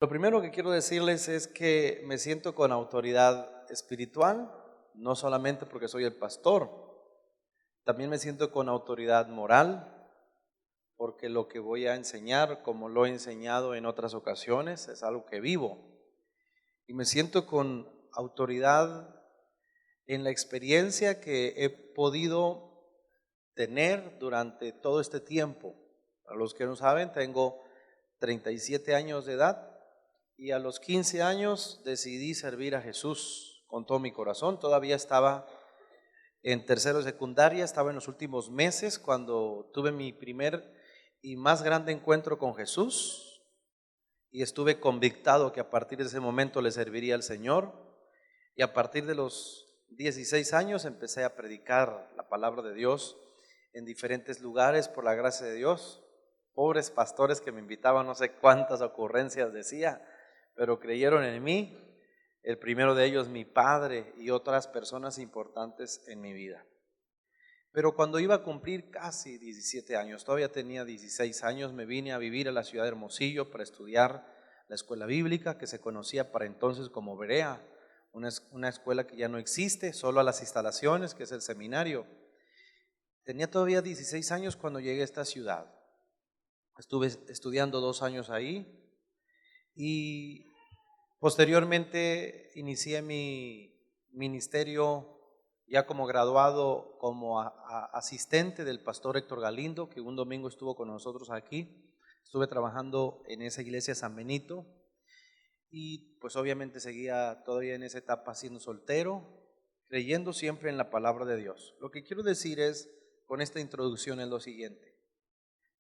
Lo primero que quiero decirles es que me siento con autoridad espiritual, no solamente porque soy el pastor, también me siento con autoridad moral, porque lo que voy a enseñar, como lo he enseñado en otras ocasiones, es algo que vivo. Y me siento con autoridad en la experiencia que he podido tener durante todo este tiempo. Para los que no saben, tengo 37 años de edad. Y a los 15 años decidí servir a Jesús con todo mi corazón. Todavía estaba en tercero de secundaria, estaba en los últimos meses cuando tuve mi primer y más grande encuentro con Jesús. Y estuve convictado que a partir de ese momento le serviría al Señor. Y a partir de los 16 años empecé a predicar la palabra de Dios en diferentes lugares por la gracia de Dios. Pobres pastores que me invitaban, no sé cuántas ocurrencias decía, pero creyeron en mí, el primero de ellos mi padre y otras personas importantes en mi vida. Pero cuando iba a cumplir casi 17 años, todavía tenía 16 años, me vine a vivir a la ciudad de Hermosillo para estudiar la escuela bíblica que se conocía para entonces como Berea, una escuela que ya no existe, solo a las instalaciones, que es el seminario. Tenía todavía 16 años cuando llegué a esta ciudad. Estuve estudiando 2 años ahí y posteriormente inicié mi ministerio ya como graduado, como asistente del pastor Héctor Galindo, que un domingo estuvo con nosotros aquí. Estuve trabajando en esa iglesia San Benito y pues obviamente seguía todavía en esa etapa siendo soltero, creyendo siempre en la palabra de Dios. Lo que quiero decir es, con esta introducción, es lo siguiente.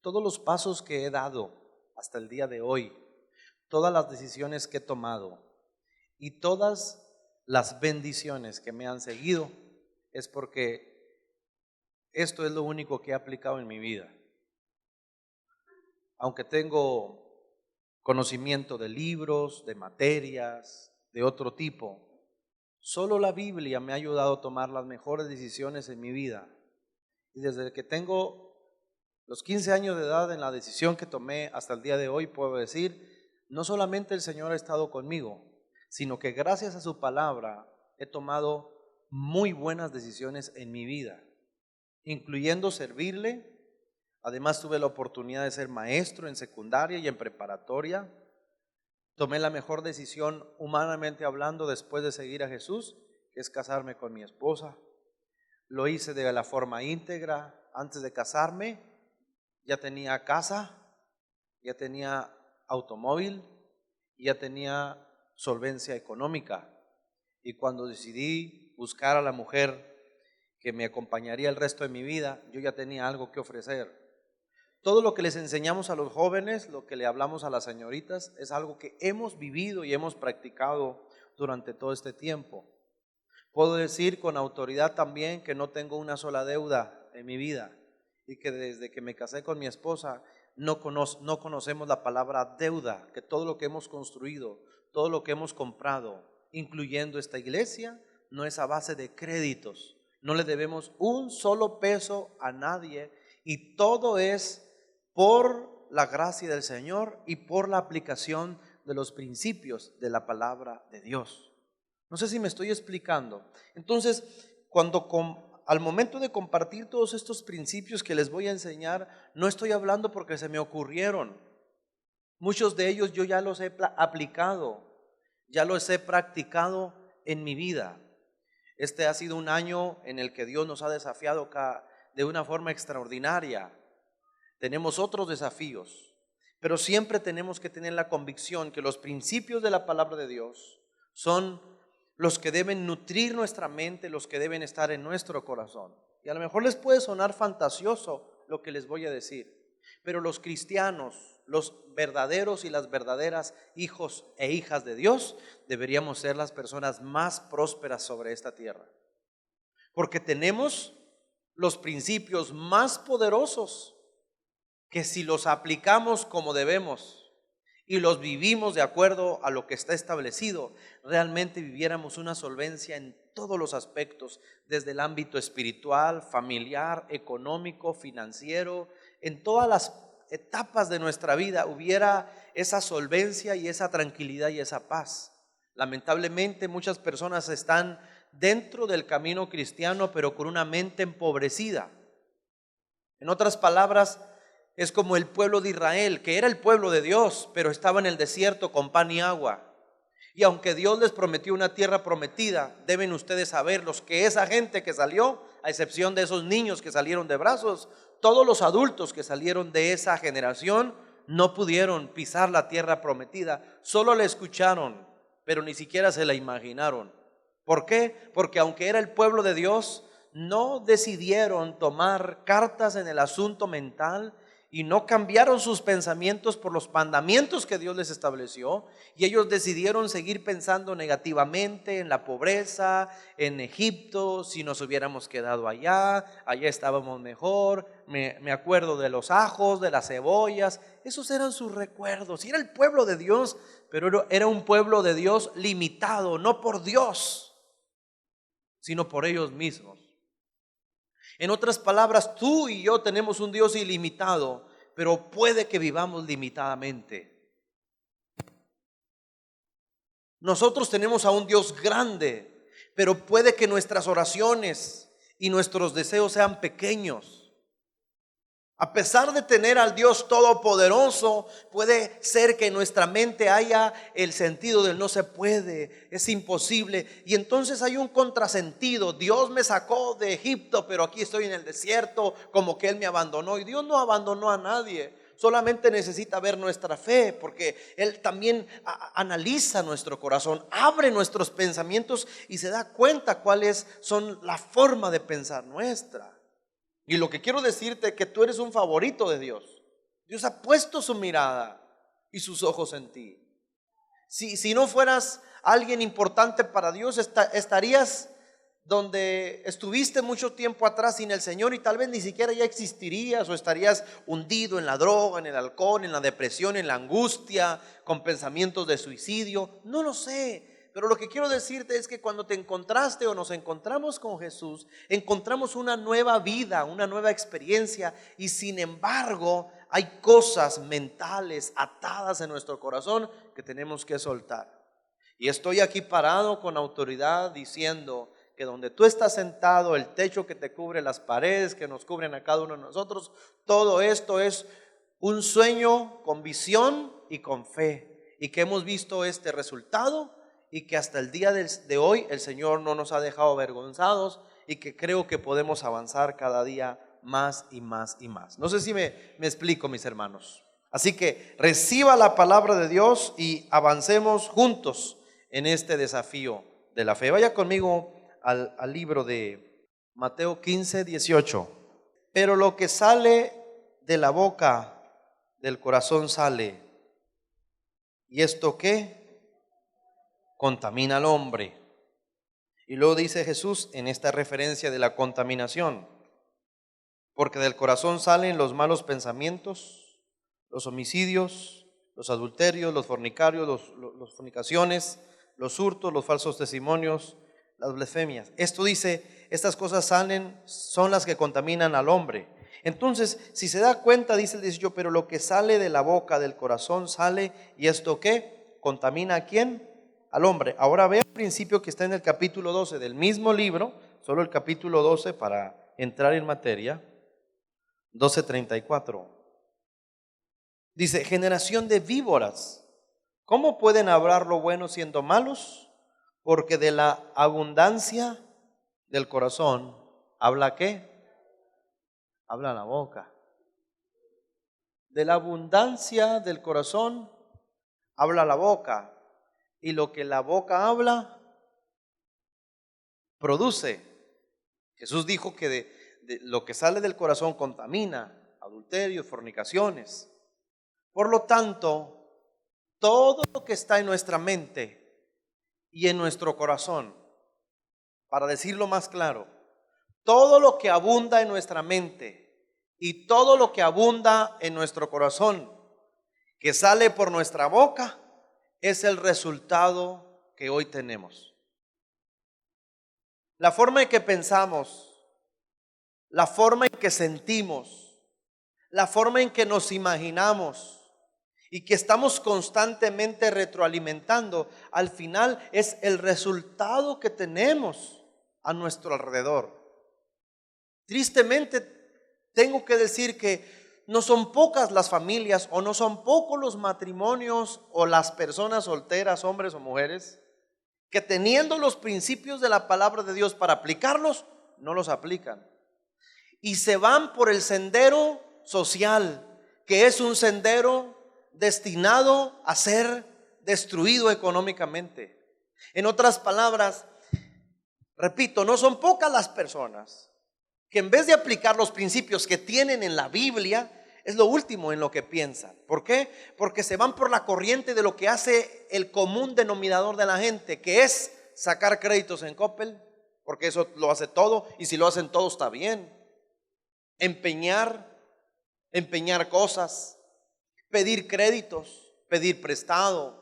Todos los pasos que he dado hasta el día de hoy, todas las decisiones que he tomado y todas las bendiciones que me han seguido es porque esto es lo único que he aplicado en mi vida. Aunque tengo conocimiento de libros, de materias, de otro tipo, solo la Biblia me ha ayudado a tomar las mejores decisiones en mi vida. Y desde que tengo los 15 años de edad, en la decisión que tomé hasta el día de hoy, puedo decir, no solamente el Señor ha estado conmigo, sino que gracias a su palabra he tomado muy buenas decisiones en mi vida, incluyendo servirle. Además tuve la oportunidad de ser maestro en secundaria y en preparatoria. Tomé la mejor decisión humanamente hablando después de seguir a Jesús, que es casarme con mi esposa. Lo hice de la forma íntegra. Antes de casarme ya tenía casa, ya tenía automóvil, ya tenía solvencia económica. Y cuando decidí buscar a la mujer que me acompañaría el resto de mi vida, yo ya tenía algo que ofrecer. Todo lo que les enseñamos a los jóvenes, lo que le hablamos a las señoritas, es algo que hemos vivido y hemos practicado durante todo este tiempo. Puedo decir con autoridad también que no tengo una sola deuda en mi vida y que desde que me casé con mi esposa no conocemos la palabra deuda, que todo lo que hemos construido, todo lo que hemos comprado, incluyendo esta iglesia, no es a base de créditos. No le debemos un solo peso a nadie y todo es por la gracia del Señor y por la aplicación de los principios de la palabra de Dios. No sé si me estoy explicando. Entonces, al momento de compartir todos estos principios que les voy a enseñar, no estoy hablando porque se me ocurrieron. Muchos de ellos yo ya los he aplicado, ya los he practicado en mi vida. Este ha sido un año en el que Dios nos ha desafiado de una forma extraordinaria. Tenemos otros desafíos, pero siempre tenemos que tener la convicción que los principios de la palabra de Dios son los que deben nutrir nuestra mente, los que deben estar en nuestro corazón. Y a lo mejor les puede sonar fantasioso lo que les voy a decir, pero los cristianos, los verdaderos y las verdaderas hijos e hijas de Dios, deberíamos ser las personas más prósperas sobre esta tierra, porque tenemos los principios más poderosos que si los aplicamos como debemos y los vivimos de acuerdo a lo que está establecido, realmente viviéramos una solvencia en todos los aspectos, desde el ámbito espiritual, familiar, económico, financiero, etapas de nuestra vida hubiera esa solvencia y esa tranquilidad y esa paz. Lamentablemente muchas personas están dentro del camino cristiano, pero con una mente empobrecida. En otras palabras, es como el pueblo de Israel, que era el pueblo de Dios, pero estaba en el desierto con pan y agua. Y aunque Dios les prometió una tierra prometida, deben ustedes saberlos que esa gente que salió, a excepción de esos niños que salieron de brazos, todos los adultos que salieron de esa generación no pudieron pisar la tierra prometida. Solo la escucharon, pero ni siquiera se la imaginaron. ¿Por qué? Porque aunque era el pueblo de Dios, no decidieron tomar cartas en el asunto mental y no cambiaron sus pensamientos por los mandamientos que Dios les estableció, y ellos decidieron seguir pensando negativamente en la pobreza, en Egipto, si nos hubiéramos quedado allá estábamos mejor. Me acuerdo de los ajos, de las cebollas. Esos eran sus recuerdos. Y era el pueblo de Dios, pero era un pueblo de Dios limitado, no por Dios, sino por ellos mismos. En otras palabras, tú y yo tenemos un Dios ilimitado, pero puede que vivamos limitadamente. Nosotros tenemos a un Dios grande, pero puede que nuestras oraciones y nuestros deseos sean pequeños. A pesar de tener al Dios todopoderoso, puede ser que en nuestra mente haya el sentido del no se puede, es imposible. Y entonces hay un contrasentido. Dios me sacó de Egipto, pero aquí estoy en el desierto, como que Él me abandonó. Y Dios no abandonó a nadie. Solamente necesita ver nuestra fe, porque Él también analiza nuestro corazón, abre nuestros pensamientos y se da cuenta cuáles son la forma de pensar nuestra. Y lo que quiero decirte es que tú eres un favorito de Dios. Dios ha puesto su mirada y sus ojos en ti. Si no fueras alguien importante para Dios, estarías donde estuviste mucho tiempo atrás sin el Señor, y tal vez ni siquiera ya existirías, o estarías hundido en la droga, en el alcohol, en la depresión, en la angustia, con pensamientos de suicidio. No lo sé. Pero lo que quiero decirte es que cuando te encontraste o nos encontramos con Jesús, encontramos una nueva vida, una nueva experiencia, y sin embargo hay cosas mentales atadas en nuestro corazón que tenemos que soltar. Y estoy aquí parado con autoridad diciendo que donde tú estás sentado, el techo que te cubre, las paredes que nos cubren a cada uno de nosotros, todo esto es un sueño con visión y con fe, y que hemos visto este resultado, y que hasta el día de hoy el Señor no nos ha dejado avergonzados, y que creo que podemos avanzar cada día más y más y más. No sé si me explico, mis hermanos. Así que reciba la palabra de Dios y avancemos juntos en este desafío de la fe. Vaya conmigo al libro de Mateo 15:18. Pero lo que sale de la boca, del corazón sale. ¿Y esto qué? Contamina al hombre. Y luego dice Jesús en esta referencia de la contaminación: porque del corazón salen los malos pensamientos, los homicidios, los adulterios, los fornicarios, los fornicaciones, los hurtos, los falsos testimonios, las blasfemias. Esto dice, estas cosas son las que contaminan al hombre. Entonces, si se da cuenta, dice el 18, pero lo que sale de la boca, del corazón sale, ¿y esto qué? ¿Contamina a quién? Al hombre. Ahora ve el principio que está en el capítulo 12 del mismo libro, solo el capítulo 12 para entrar en materia. 12:34. Dice, generación de víboras, ¿cómo pueden hablar lo bueno siendo malos? Porque de la abundancia del corazón, ¿habla qué? Habla la boca. De la abundancia del corazón, habla la boca. Y lo que la boca habla, produce. Jesús dijo que de lo que sale del corazón contamina: adulterio, fornicaciones. Por lo tanto, todo lo que está en nuestra mente y en nuestro corazón, para decirlo más claro, todo lo que abunda en nuestra mente y todo lo que abunda en nuestro corazón, que sale por nuestra boca, es el resultado que hoy tenemos. La forma en que pensamos, la forma en que sentimos, la forma en que nos imaginamos y que estamos constantemente retroalimentando, al final es el resultado que tenemos a nuestro alrededor. Tristemente, tengo que decir que no son pocas las familias o no son pocos los matrimonios o las personas solteras, hombres o mujeres, que teniendo los principios de la palabra de Dios para aplicarlos, no los aplican. Y se van por el sendero social, que es un sendero destinado a ser destruido económicamente. En otras palabras, repito, no son pocas las personas que en vez de aplicar los principios que tienen en la Biblia, es lo último en lo que piensan. ¿Por qué? Porque se van por la corriente de lo que hace el común denominador de la gente, que es sacar créditos en Coppel, porque eso lo hace todo, y si lo hacen todo está bien. Empeñar cosas, pedir créditos, pedir prestado,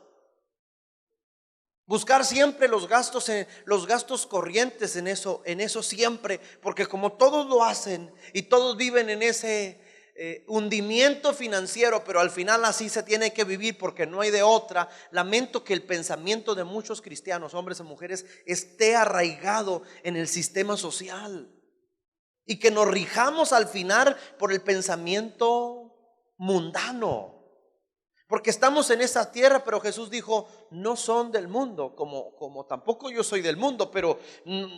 buscar siempre los gastos corrientes en eso siempre, porque como todos lo hacen y todos viven en ese hundimiento financiero, pero al final así se tiene que vivir porque no hay de otra. Lamento que el pensamiento de muchos cristianos, hombres y mujeres, esté arraigado en el sistema social y que nos rijamos al final por el pensamiento mundano. Porque estamos en esa tierra, pero Jesús dijo, no son del mundo, como tampoco yo soy del mundo, pero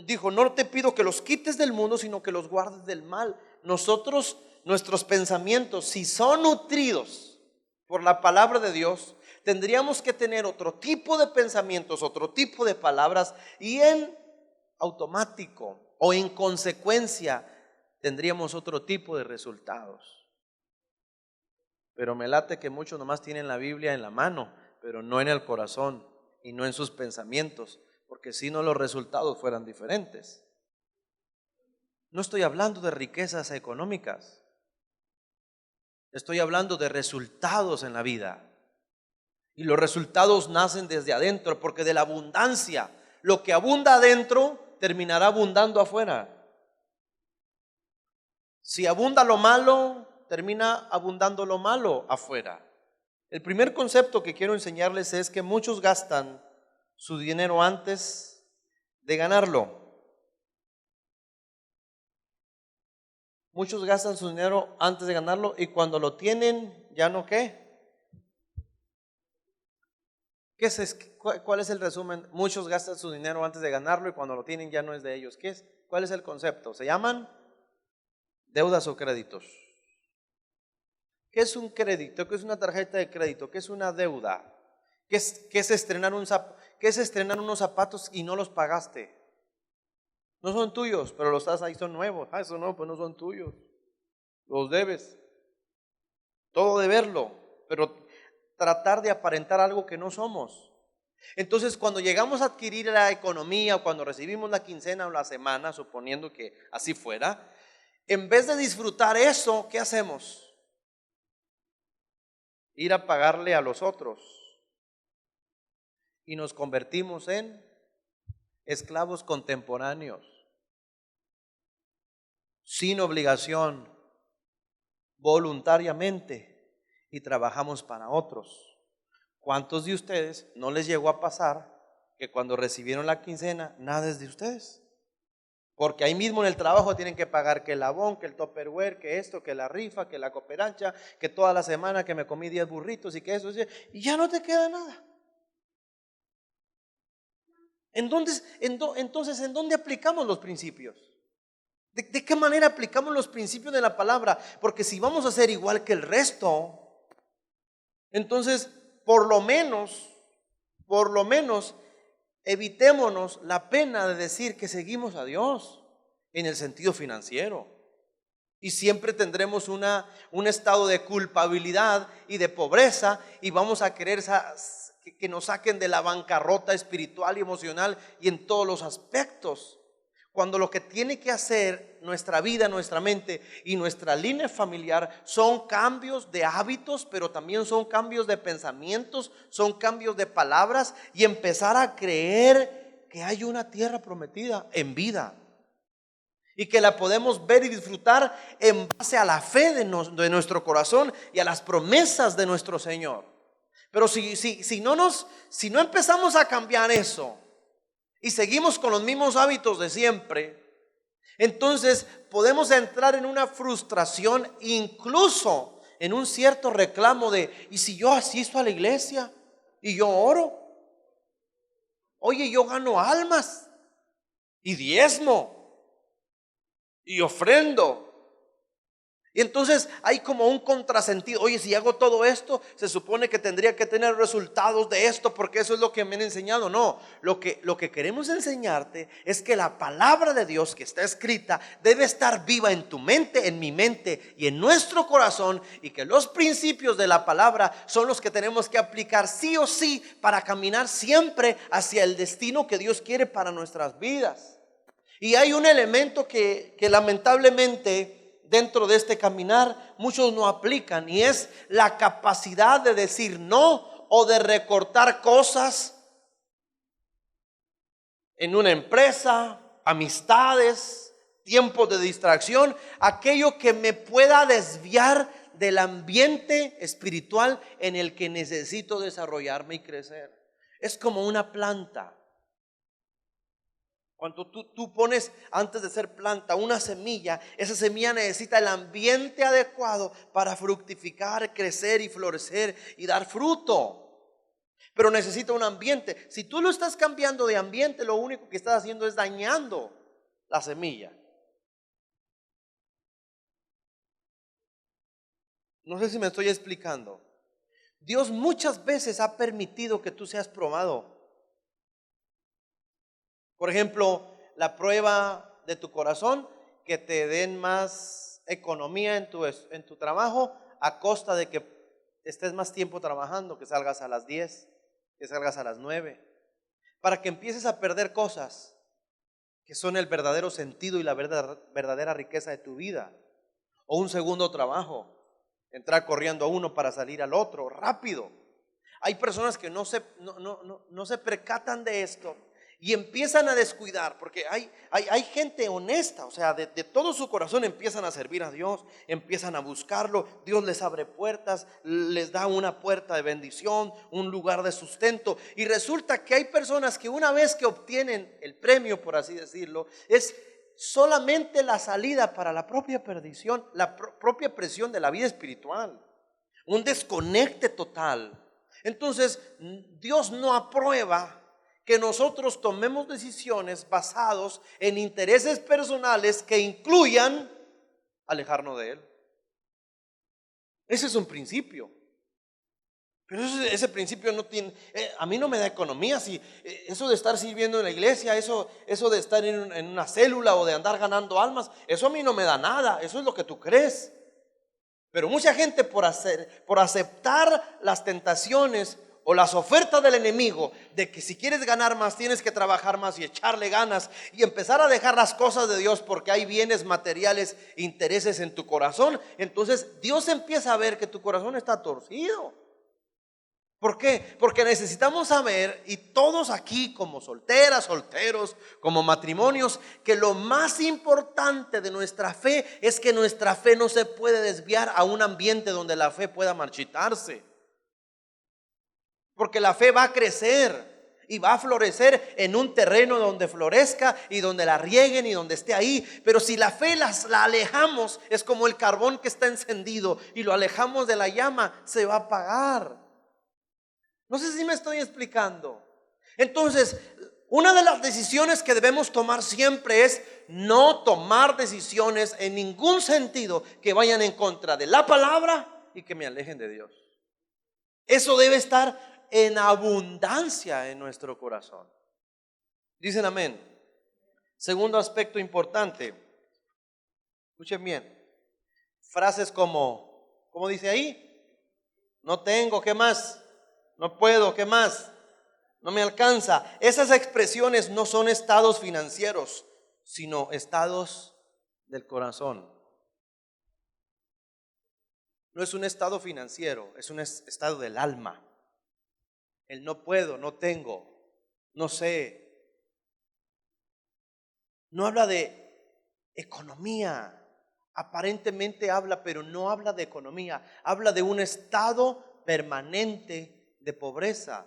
dijo, no te pido que los quites del mundo, sino que los guardes del mal. Nuestros pensamientos, si son nutridos por la palabra de Dios, tendríamos que tener otro tipo de pensamientos, otro tipo de palabras, y en automático o en consecuencia tendríamos otro tipo de resultados. Pero me late que muchos nomás tienen la Biblia en la mano, pero no en el corazón y no en sus pensamientos, porque si no los resultados fueran diferentes. No estoy hablando de riquezas económicas, estoy hablando de resultados en la vida. Y los resultados nacen desde adentro, porque de la abundancia, lo que abunda adentro terminará abundando afuera. Si abunda lo malo, termina abundando lo malo afuera. El primer concepto que quiero enseñarles es que muchos gastan su dinero antes de ganarlo. Muchos gastan su dinero antes de ganarlo y cuando lo tienen, ¿ya no qué? ¿Cuál es el resumen? Muchos gastan su dinero antes de ganarlo y cuando lo tienen ya no es de ellos. ¿Cuál es el concepto? Se llaman deudas o créditos. ¿Qué es un crédito? ¿Qué es una tarjeta de crédito? ¿Qué es una deuda? ¿Qué es estrenar unos zapatos y no los pagaste? No son tuyos, pero los estás ahí, son nuevos. Eso no, pues no son tuyos. Los debes. Todo deberlo, pero tratar de aparentar algo que no somos. Entonces, cuando llegamos a adquirir la economía o cuando recibimos la quincena o la semana, suponiendo que así fuera, en vez de disfrutar eso, ¿qué hacemos? Ir a pagarle a los otros y nos convertimos en esclavos contemporáneos, sin obligación, voluntariamente, y trabajamos para otros. ¿Cuántos de ustedes no les llegó a pasar que cuando recibieron la quincena nada es de ustedes? Porque ahí mismo en el trabajo tienen que pagar que el abón, que el tupperware, que esto, que la rifa, que la cooperacha, que toda la semana que me comí 10 burritos y que eso, y ya no te queda nada. Entonces, ¿en dónde aplicamos los principios? ¿De qué manera aplicamos los principios de la palabra? Porque si vamos a ser igual que el resto, entonces por lo menos, evitémonos la pena de decir que seguimos a Dios en el sentido financiero. Y siempre tendremos un estado de culpabilidad y de pobreza y vamos a querer que nos saquen de la bancarrota espiritual y emocional y en todos los aspectos. Cuando lo que tiene que hacer nuestra vida, nuestra mente y nuestra línea familiar son cambios de hábitos, pero también son cambios de pensamientos, son cambios de palabras y empezar a creer que hay una tierra prometida en vida. y que la podemos ver y disfrutar en base a la fe de nuestro corazón y a las promesas de nuestro Señor. Pero si no empezamos a cambiar eso y seguimos con los mismos hábitos de siempre, entonces podemos entrar en una frustración, incluso en un cierto reclamo de: ¿y si yo asisto a la iglesia y yo oro? Oye, yo gano almas y diezmo y ofrendo. Y entonces hay como un contrasentido. Oye, si hago todo esto, se supone que tendría que tener resultados de esto, porque eso es lo que me han enseñado. No, lo que queremos enseñarte es que la palabra de Dios que está escrita debe estar viva en tu mente, en mi mente y en nuestro corazón, y que los principios de la palabra son los que tenemos que aplicar sí o sí para caminar siempre hacia el destino que Dios quiere para nuestras vidas. Y hay un elemento que lamentablemente dentro de este caminar muchos no aplican, y es la capacidad de decir no o de recortar cosas en una empresa, amistades, tiempos de distracción, aquello que me pueda desviar del ambiente espiritual en el que necesito desarrollarme y crecer. Es como una planta. Cuando tú pones, antes de ser planta, una semilla, esa semilla necesita el ambiente adecuado para fructificar, crecer y florecer y dar fruto. Pero necesita un ambiente. Si tú lo estás cambiando de ambiente, lo único que estás haciendo es dañando la semilla. No sé si me estoy explicando. Dios muchas veces ha permitido que tú seas probado. Por ejemplo, la prueba de tu corazón, que te den más economía en tu trabajo a costa de que estés más tiempo trabajando, que salgas a las 10, que salgas a las 9, para que empieces a perder cosas que son el verdadero sentido y la verdadera riqueza de tu vida. O un segundo trabajo, entrar corriendo a uno para salir al otro rápido. Hay personas que no se percatan de esto y empiezan a descuidar, porque hay gente honesta, o sea, de todo su corazón empiezan a servir a Dios, empiezan a buscarlo. Dios les abre puertas, les da una puerta de bendición, un lugar de sustento. Y resulta que hay personas que una vez que obtienen el premio, por así decirlo, es solamente la salida para la propia perdición, la propia presión de la vida espiritual, un desconecte total. Entonces, Dios no aprueba que nosotros tomemos decisiones basados en intereses personales que incluyan alejarnos de Él. Ese es un principio. Pero ese principio no tiene, a mí no me da economía. Si eso de estar sirviendo en la iglesia, eso de estar en una célula o de andar ganando almas, eso a mí no me da nada. Eso es lo que tú crees. Pero mucha gente por aceptar las tentaciones o las ofertas del enemigo de que si quieres ganar más tienes que trabajar más y echarle ganas y empezar a dejar las cosas de Dios porque hay bienes materiales, intereses en tu corazón, entonces Dios empieza a ver que tu corazón está torcido. ¿Por qué? Porque necesitamos saber, y todos aquí como solteras, solteros, como matrimonios, que lo más importante de nuestra fe es que nuestra fe no se puede desviar a un ambiente donde la fe pueda marchitarse. Porque la fe va a crecer y va a florecer en un terreno donde florezca y donde la rieguen y donde esté ahí. Pero si la fe la alejamos, es como el carbón que está encendido y lo alejamos de la llama, se va a apagar. No sé si me estoy explicando. Entonces, una de las decisiones que debemos tomar siempre es no tomar decisiones en ningún sentido que vayan en contra de la palabra y que me alejen de Dios. Eso debe estar en abundancia en nuestro corazón. Dicen amén. Segundo aspecto importante. Escuchen bien. Frases como, ¿cómo dice ahí? No tengo, ¿qué más? No puedo, ¿qué más? No me alcanza. Esas expresiones no son estados financieros, sino estados del corazón. No es un estado financiero, es un estado del alma. El no puedo, no tengo, no sé. No habla de Economía. Aparentemente habla, pero no habla de economía. Habla de un estado permanente de pobreza.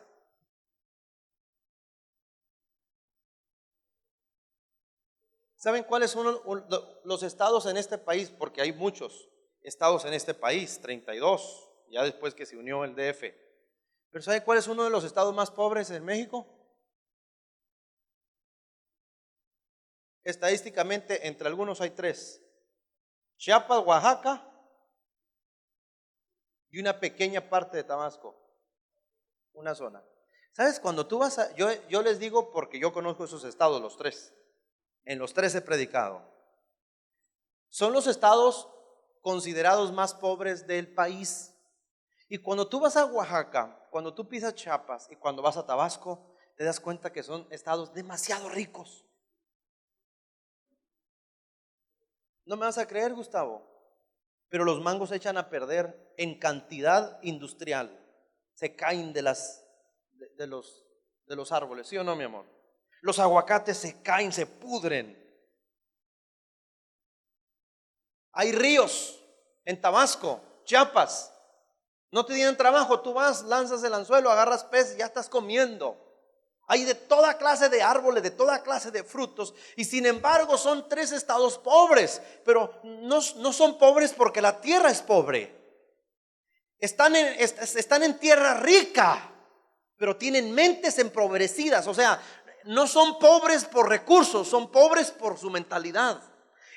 ¿Saben cuáles son los estados en este país? Porque hay muchos estados en este país, 32, ya después que se unió el DF. Pero ¿saben cuál es uno de los estados más pobres en México? Estadísticamente, entre algunos hay tres: Chiapas, Oaxaca y una pequeña parte de Tabasco, una zona. ¿Sabes? Cuando tú vas a, yo les digo porque yo conozco esos estados, los tres. En los tres he predicado. Son los estados considerados más pobres del país. Y cuando tú vas a Oaxaca, cuando tú pisas Chiapas y cuando vas a Tabasco, te das cuenta que son estados demasiado ricos. ¿No me vas a creer, Gustavo? Pero los mangos se echan a perder en cantidad industrial. Se caen de los árboles, ¿sí o no, mi amor? Los aguacates se caen, se pudren. Hay ríos en Tabasco, Chiapas. No te dieron trabajo, tú vas, lanzas el anzuelo, agarras pez y ya estás comiendo. Hay de toda clase de árboles, de toda clase de frutos, y sin embargo son tres estados pobres, pero no son pobres porque la tierra es pobre. Están en tierra rica, pero tienen mentes empobrecidas. O sea, no son pobres por recursos, son pobres por su mentalidad.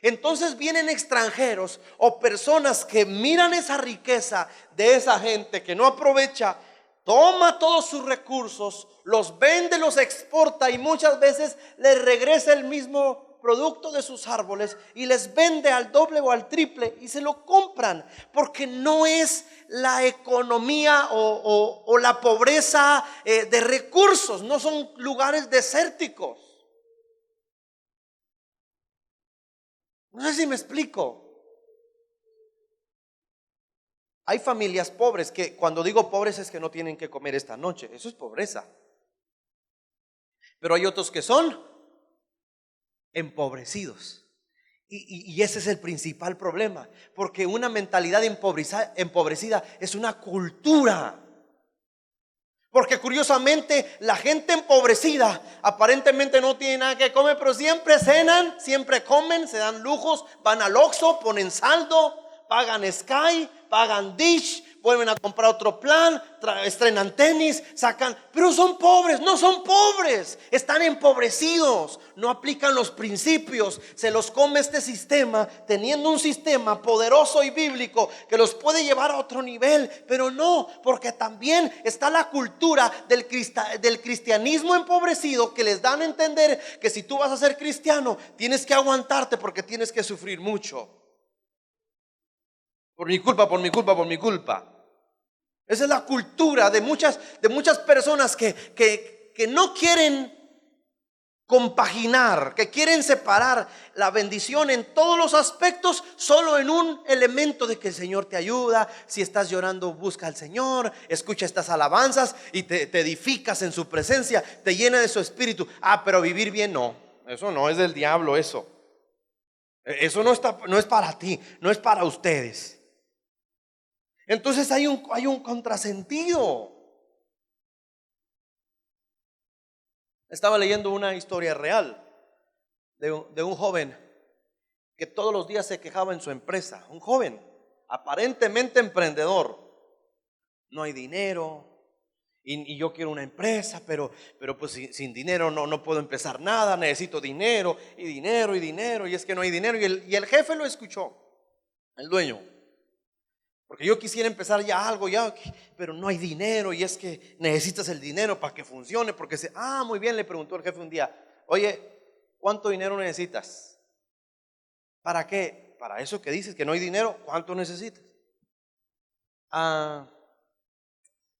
Entonces vienen extranjeros o personas que miran esa riqueza de esa gente que no aprovecha, toma todos sus recursos, los vende, los exporta y muchas veces les regresa el mismo producto de sus árboles y les vende al doble o al triple y se lo compran, porque no es la economía o la pobreza de recursos, no son lugares desérticos. No sé si me explico. Hay familias pobres que, cuando digo pobres, es que no tienen que comer esta noche. Eso es pobreza. Pero hay otros que son empobrecidos. Y ese es el principal problema. Porque una mentalidad empobrecida es una cultura. Porque curiosamente la gente empobrecida aparentemente no tiene nada que comer, pero siempre cenan, siempre comen, se dan lujos, van al Oxxo, ponen saldo, pagan Sky, pagan Dish, vuelven a comprar otro plan, estrenan tenis, sacan, pero son pobres. No son pobres, están empobrecidos, no aplican los principios, se los come este sistema, teniendo un sistema poderoso y bíblico que los puede llevar a otro nivel, pero no, porque también está la cultura del cristianismo empobrecido, que les dan a entender que si tú vas a ser cristiano tienes que aguantarte porque tienes que sufrir mucho. Por mi culpa, por mi culpa, por mi culpa. Esa es la cultura de muchas personas que no quieren compaginar, que quieren separar la bendición en todos los aspectos, solo en un elemento de que el Señor te ayuda. Si estás llorando, busca al Señor, escucha estas alabanzas y te edificas en su presencia, te llena de su espíritu. Pero vivir bien no, eso no es del diablo, eso no es para ti, no es para ustedes. Entonces hay un contrasentido. Estaba leyendo una historia real de un joven que todos los días se quejaba en su empresa. Un joven aparentemente emprendedor. No hay dinero y yo quiero una empresa, pero pues sin dinero no puedo empezar nada. Necesito dinero y dinero y dinero, y es que no hay dinero. Y el jefe lo escuchó, el dueño. Porque yo quisiera empezar ya algo, pero no hay dinero, y es que necesitas el dinero para que funcione. Porque muy bien, le preguntó el jefe un día: oye, ¿cuánto dinero necesitas? ¿Para qué? Para eso que dices que no hay dinero, ¿cuánto necesitas?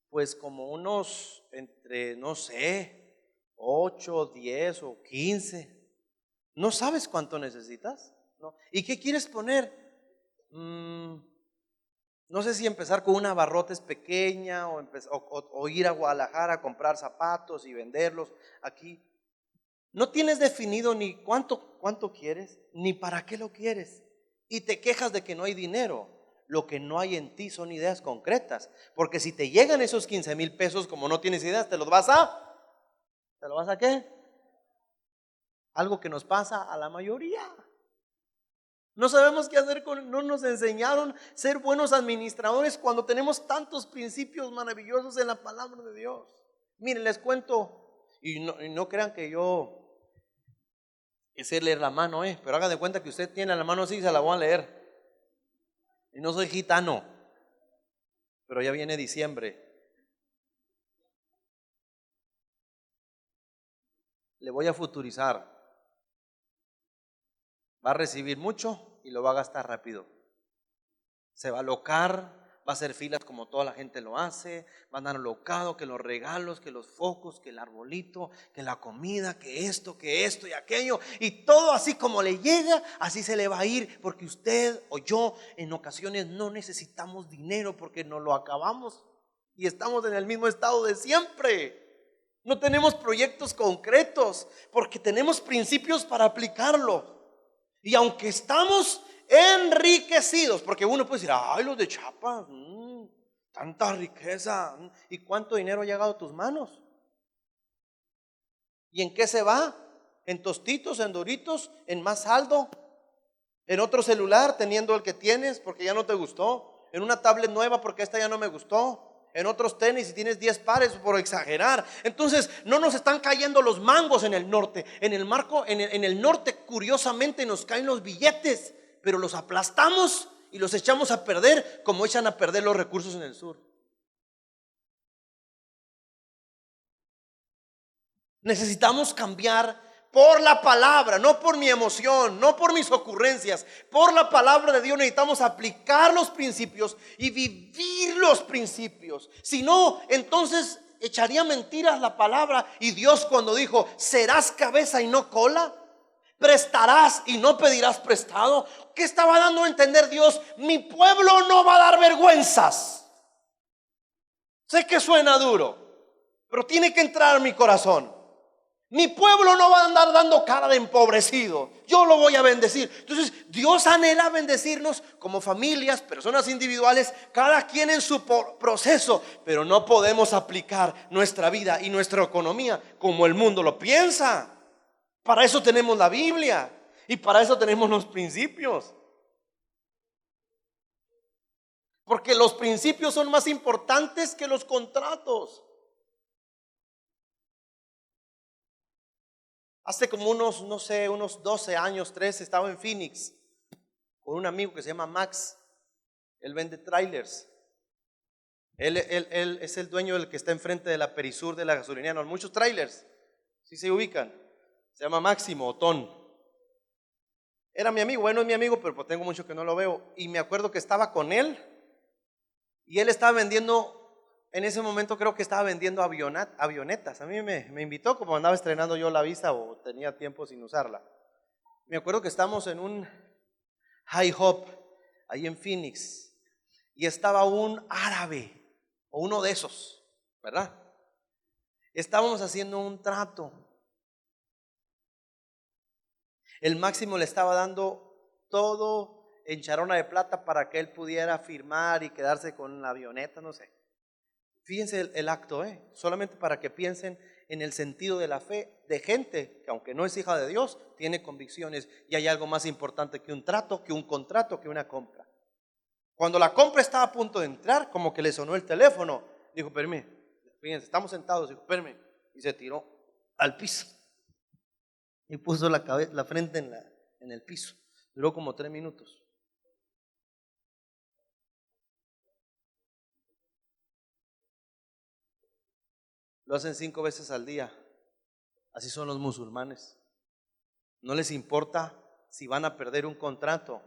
Pues como unos, entre, no sé, 8, 10 o 15. ¿No sabes cuánto necesitas? ¿No? ¿Y qué quieres poner? No sé si empezar con una abarrotes pequeña o ir a Guadalajara a comprar zapatos y venderlos aquí. No tienes definido ni cuánto quieres, ni para qué lo quieres. Y te quejas de que no hay dinero. Lo que no hay en ti son ideas concretas. Porque si te llegan esos 15,000 pesos, como no tienes ideas, ¿te lo vas a qué? Algo que nos pasa a la mayoría. No sabemos qué hacer no nos enseñaron ser buenos administradores cuando tenemos tantos principios maravillosos en la palabra de Dios. Miren, les cuento, y no crean que yo sé leer la mano, pero haga de cuenta que usted tiene la mano así y se la voy a leer. Y no soy gitano, pero ya viene diciembre. Le voy a futurizar. Va a recibir mucho y lo va a gastar rápido. Se va a alocar, va a hacer filas como toda la gente lo hace, va a andar alocado, que los regalos, que los focos, que el arbolito, que la comida, que esto y aquello. Y todo así como le llega, así se le va a ir, porque usted o yo en ocasiones no necesitamos dinero porque nos lo acabamos y estamos en el mismo estado de siempre. No tenemos proyectos concretos porque tenemos principios para aplicarlo. Y aunque estamos enriquecidos, porque uno puede decir, ay, los de Chiapas, tanta riqueza, ¿y cuánto dinero ha llegado a tus manos? ¿Y en qué se va? ¿En tostitos, en doritos, en más saldo? ¿En otro celular teniendo el que tienes porque ya no te gustó? ¿En una tablet nueva porque esta ya no me gustó? En otros tenis, si tienes 10 pares, por exagerar. Entonces no nos están cayendo los mangos en el norte. En el norte curiosamente nos caen los billetes, pero los aplastamos y los echamos a perder como echan a perder los recursos en el sur. Necesitamos cambiar por la palabra, no por mi emoción, no por mis ocurrencias. Por la palabra de Dios necesitamos aplicar los principios y vivir los principios. Si no, entonces echaría mentiras la palabra. Y Dios, cuando dijo, serás cabeza y no cola, prestarás y no pedirás prestado, ¿qué estaba dando a entender Dios? Mi pueblo no va a dar vergüenzas. Sé que suena duro, pero tiene que entrar a mi corazón. Mi pueblo no va a andar dando cara de empobrecido. Yo lo voy a bendecir. Entonces Dios anhela bendecirnos como familias, personas individuales, cada quien en su proceso. Pero no podemos aplicar nuestra vida y nuestra economía como el mundo lo piensa. Para eso tenemos la Biblia y para eso tenemos los principios. Porque los principios son más importantes que los contratos. Hace como unos 12 años, 13, estaba en Phoenix con un amigo que se llama Max. Él vende trailers. Él es el dueño del que está enfrente de la Perisur de la gasolinera. Muchos trailers, si se ubican. Se llama Máximo Otón. Era mi amigo, bueno, es mi amigo, pero pues tengo mucho que no lo veo. Y me acuerdo que estaba con él y él estaba vendiendo. En ese momento creo que estaba vendiendo avionetas. A mí me invitó, como andaba estrenando yo la Visa o tenía tiempo sin usarla. Me acuerdo que estamos en un high hop ahí en Phoenix y estaba un árabe o uno de esos, ¿verdad? Estábamos haciendo un trato. El Máximo le estaba dando todo en charona de plata para que él pudiera firmar y quedarse con la avioneta, no sé. Fíjense el acto, solamente para que piensen en el sentido de la fe de gente que aunque no es hija de Dios, tiene convicciones y hay algo más importante que un trato, que un contrato, que una compra. Cuando la compra estaba a punto de entrar, como que le sonó el teléfono, dijo, espérame, fíjense, estamos sentados, dijo, espérame, y se tiró al piso y puso la frente en el piso. Duró como 3 minutos. Lo hacen 5 veces al día. Así son los musulmanes. No les importa si van a perder un contrato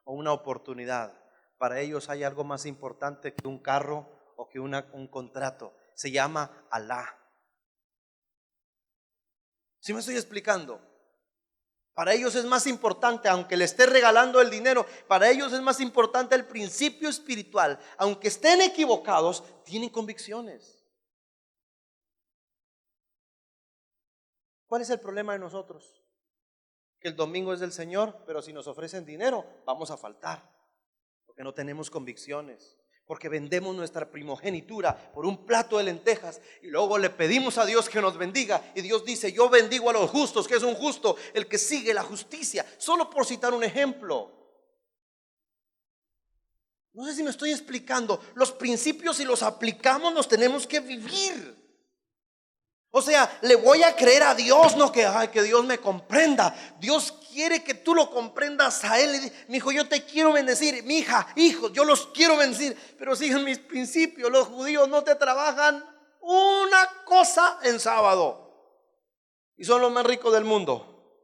o una oportunidad. Para ellos hay algo más importante que un carro o que un contrato. Se llama Alá. ¿Sí me estoy explicando? Para ellos es más importante, aunque le esté regalando el dinero, para ellos es más importante el principio espiritual. Aunque estén equivocados, tienen convicciones. ¿Cuál es el problema de nosotros? Que el domingo es del Señor, pero si nos ofrecen dinero, vamos a faltar, porque no tenemos convicciones, porque vendemos nuestra primogenitura por un plato de lentejas y luego le pedimos a Dios que nos bendiga, y Dios dice: yo bendigo a los justos. ¿Qué es un justo? El que sigue la justicia. Solo por citar un ejemplo. No sé si me estoy explicando. Los principios, si los aplicamos, los tenemos que vivir. O sea, le voy a creer a Dios, no que Dios me comprenda. Dios quiere que tú lo comprendas a Él. Mi hijo, yo te quiero bendecir. Mi hija, hijo, yo los quiero bendecir, pero sigan mis principios. Los judíos no te trabajan una cosa en sábado y son los más ricos del mundo,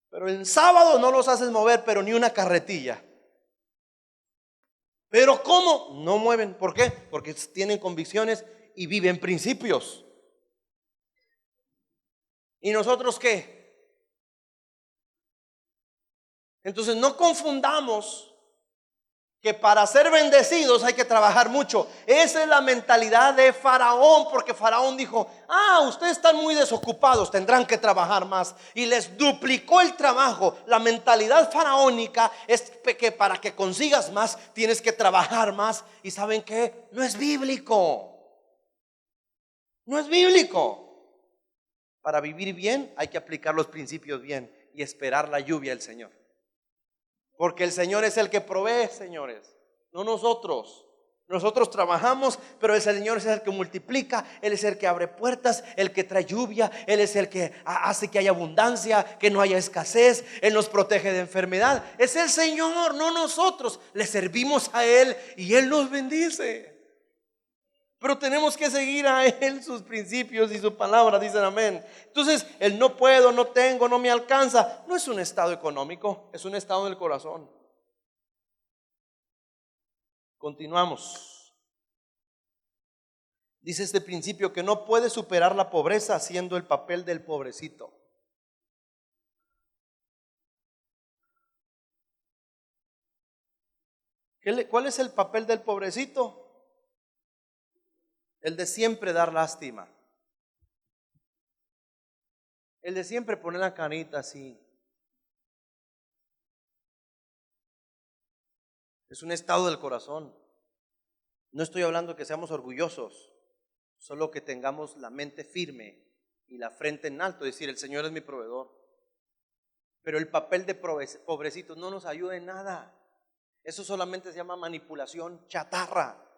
pero en sábado no los haces mover, pero ni una carretilla. Pero ¿cómo? No mueven. ¿Por qué? Porque tienen convicciones y viven principios. ¿Y nosotros qué? Entonces no confundamos que para ser bendecidos hay que trabajar mucho. Esa es la mentalidad de Faraón, porque Faraón dijo: ustedes están muy desocupados, tendrán que trabajar más, y les duplicó el trabajo. La mentalidad faraónica es que para que consigas más tienes que trabajar más. ¿Y saben qué? No es bíblico. No es bíblico. Para vivir bien hay que aplicar los principios bien y esperar la lluvia del Señor. Porque el Señor es el que provee, señores, no nosotros. Nosotros trabajamos, pero el Señor es el que multiplica. Él es el que abre puertas, el que trae lluvia. Él es el que hace que haya abundancia, que no haya escasez. Él nos protege de enfermedad. Es el Señor, no nosotros. Le servimos a Él y Él nos bendice. Pero tenemos que seguir a Él sus principios y su palabra, dicen amén. Entonces, el no puedo, no tengo, no me alcanza, no es un estado económico, es un estado del corazón. Continuamos. Dice este principio que no puede superar la pobreza haciendo el papel del pobrecito. ¿Cuál es el papel del pobrecito? El de siempre dar lástima. El de siempre poner la carita así. Es un estado del corazón. No estoy hablando que seamos orgullosos, solo que tengamos la mente firme y la frente en alto, decir: el Señor es mi proveedor. Pero el papel de pobrecito no nos ayuda en nada. Eso solamente se llama manipulación chatarra.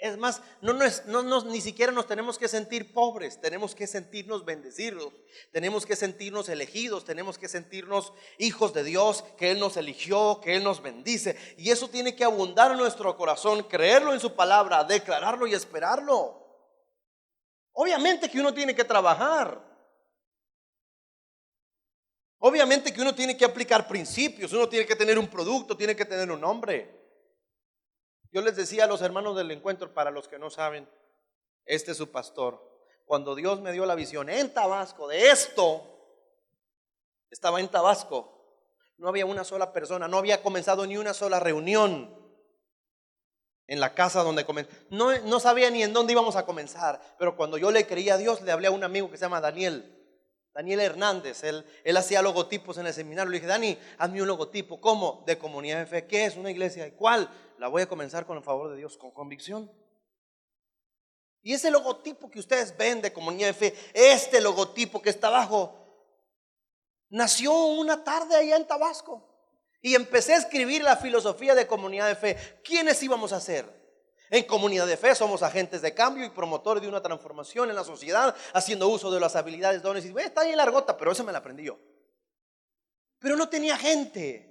Es más, ni siquiera nos tenemos que sentir pobres, tenemos que sentirnos bendecidos, tenemos que sentirnos elegidos, tenemos que sentirnos hijos de Dios, que Él nos eligió, que Él nos bendice. Y eso tiene que abundar en nuestro corazón, creerlo en su palabra, declararlo y esperarlo. Obviamente que uno tiene que trabajar. Obviamente que uno tiene que aplicar principios, uno tiene que tener un producto, tiene que tener un nombre. Yo les decía a los hermanos del encuentro, para los que no saben, este es su pastor. Cuando Dios me dio la visión en Tabasco de esto, estaba en Tabasco, no había una sola persona, no había comenzado ni una sola reunión en la casa donde comenzó. No sabía ni en dónde íbamos a comenzar, pero cuando yo le creía a Dios, le hablé a un amigo que se llama Daniel Hernández. Él hacía logotipos en el seminario. Le dije: Dani, hazme un logotipo. ¿Cómo? De Comunidad de Fe. ¿Qué es? ¿Una iglesia? ¿Y cuál? La voy a comenzar con el favor de Dios, con convicción. Y ese logotipo que ustedes ven de Comunidad de Fe, este logotipo que está abajo, nació una tarde allá en Tabasco. Y empecé a escribir la filosofía de Comunidad de Fe. ¿Quiénes íbamos a ser? En Comunidad de Fe somos agentes de cambio y promotores de una transformación en la sociedad, haciendo uso de las habilidades, dones. Y está ahí en la largota, pero eso me la aprendí yo. Pero no tenía gente.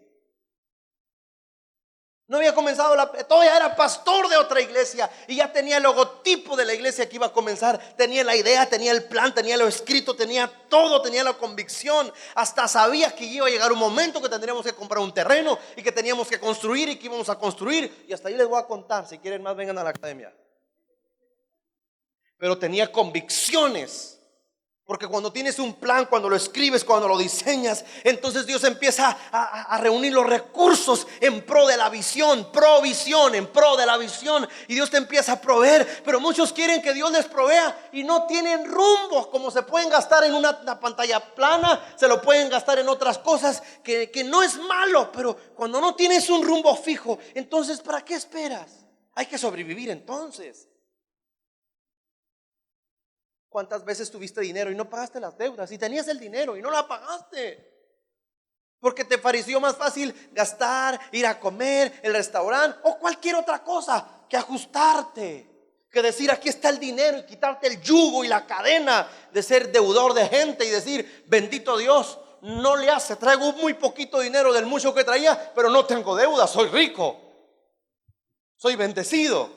No había comenzado, todavía era pastor de otra iglesia y ya tenía el logotipo de la iglesia que iba a comenzar. Tenía la idea, tenía el plan, tenía lo escrito, tenía todo, tenía la convicción. Hasta sabía que iba a llegar un momento que tendríamos que comprar un terreno y que teníamos que construir y que íbamos a construir. Y hasta ahí les voy a contar. Si quieren más, vengan a la academia. Pero tenía convicciones, Porque cuando tienes un plan, cuando lo escribes, cuando lo diseñas, entonces Dios empieza a reunir los recursos en pro de la visión, provisión, en pro de la visión. Y Dios te empieza a proveer. Pero muchos quieren que Dios les provea y no tienen rumbo. Como se pueden gastar en una pantalla plana, se lo pueden gastar en otras cosas que no es malo. Pero cuando no tienes un rumbo fijo, entonces ¿para qué esperas? Hay que sobrevivir entonces. ¿Cuántas veces tuviste dinero y no pagaste las deudas? Y tenías el dinero y no la pagaste, porque te pareció más fácil gastar, ir a comer, el restaurante o cualquier otra cosa que ajustarte, que decir aquí está el dinero y quitarte el yugo y la cadena de ser deudor de gente y decir bendito Dios, no le hace, traigo muy poquito dinero del mucho que traía, pero no tengo deuda, soy rico, soy bendecido.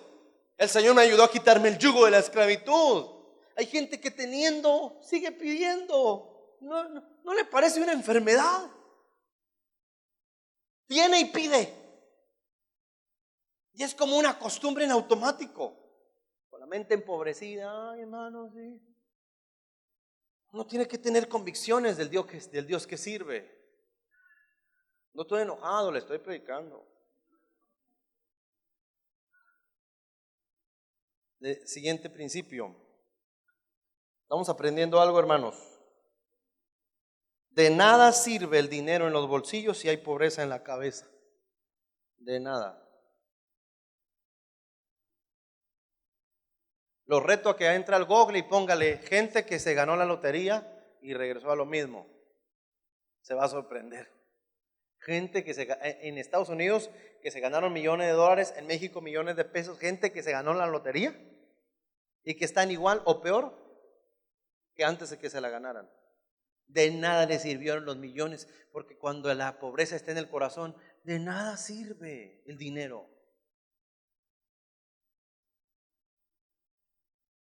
El Señor me ayudó a quitarme el yugo de la esclavitud. Hay gente que teniendo sigue pidiendo. ¿No le parece una enfermedad? Tiene y pide. Y es como una costumbre en automático. Con la mente empobrecida. Ay, hermano, sí. Uno tiene que tener convicciones del Dios que sirve. No estoy enojado, le estoy predicando. Siguiente principio. Estamos aprendiendo algo, hermanos. De nada sirve el dinero en los bolsillos si hay pobreza en la cabeza. De nada. Lo reto a que entre al Google y póngale gente que se ganó la lotería y regresó a lo mismo. Se va a sorprender. Gente que en Estados Unidos que se ganaron millones de dólares, en México millones de pesos, gente que se ganó la lotería y que están igual o peor que antes de que se la ganaran. De nada le sirvieron los millones, porque cuando la pobreza está en el corazón, de nada sirve el dinero.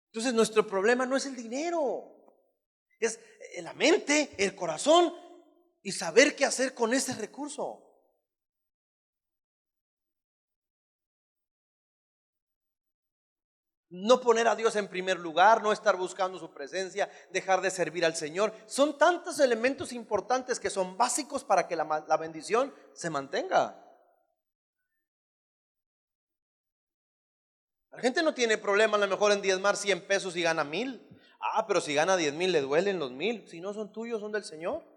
Entonces nuestro problema no es el dinero, es la mente, el corazón y saber qué hacer con ese recurso. No poner a Dios en primer lugar, no estar buscando su presencia, dejar de servir al Señor. Son tantos elementos importantes que son básicos para que la bendición se mantenga. La gente no tiene problema a lo mejor en diezmar 100 pesos y gana 1000. Pero si gana 10,000 le duelen los 1000. Si no son tuyos, son del Señor.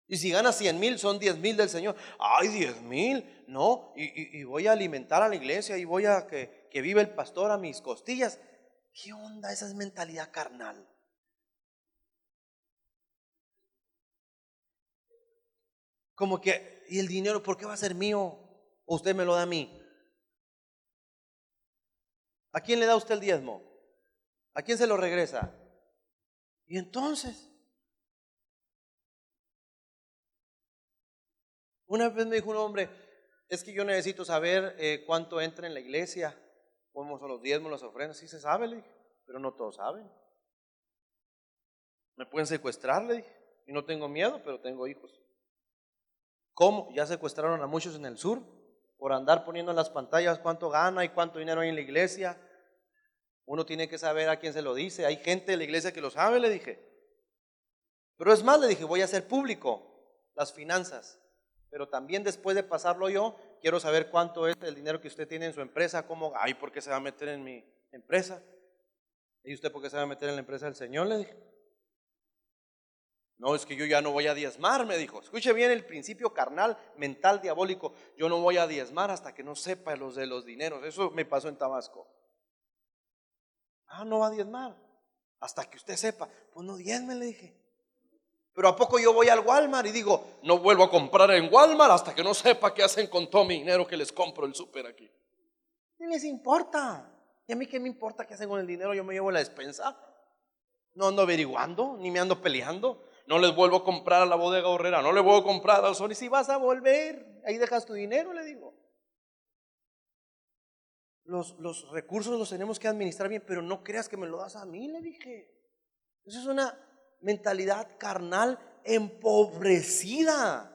Y si gana 100,000, son 10,000 del Señor. 10,000, no. Y voy a alimentar a la iglesia y voy a que vive el pastor a mis costillas. ¿Qué onda? Esa es mentalidad carnal. Como que, ¿y el dinero por qué va a ser mío? ¿O usted me lo da a mí? ¿A quién le da usted el diezmo? ¿A quién se lo regresa? Y entonces, una vez me dijo un hombre, es que yo necesito saber cuánto entra en la iglesia, cómo son los diezmos, las ofrendas. Sí se sabe, le dije, pero no todos saben. Me pueden secuestrar, le dije, y no tengo miedo, pero tengo hijos. ¿Cómo? Ya secuestraron a muchos en el sur por andar poniendo en las pantallas cuánto gana y cuánto dinero hay en la iglesia. Uno tiene que saber a quién se lo dice. Hay gente de la iglesia que lo sabe, le dije. Pero es más, le dije, voy a hacer público las finanzas. Pero también después de pasarlo yo, quiero saber cuánto es el dinero que usted tiene en su empresa. ¿Cómo? ¿Por qué se va a meter en mi empresa? ¿Y usted por qué se va a meter en la empresa del Señor? Le dije. No, es que yo ya no voy a diezmar, me dijo. Escuche bien el principio carnal, mental, diabólico. Yo no voy a diezmar hasta que no sepa los de los dineros. Eso me pasó en Tabasco. No va a diezmar hasta que usted sepa. Pues no diezme, le dije. Pero ¿a poco yo voy al Walmart y digo, no vuelvo a comprar en Walmart hasta que no sepa qué hacen con todo mi dinero que les compro el súper aquí? ¿Qué les importa? ¿Y a mí qué me importa qué hacen con el dinero? Yo me llevo la despensa. No ando averiguando, ni me ando peleando. No les vuelvo a comprar a la bodega horrera, no le vuelvo a comprar al Sol. Y si vas a volver, ahí dejas tu dinero, le digo. Los recursos los tenemos que administrar bien, pero no creas que me lo das a mí, le dije. Eso es una mentalidad carnal empobrecida.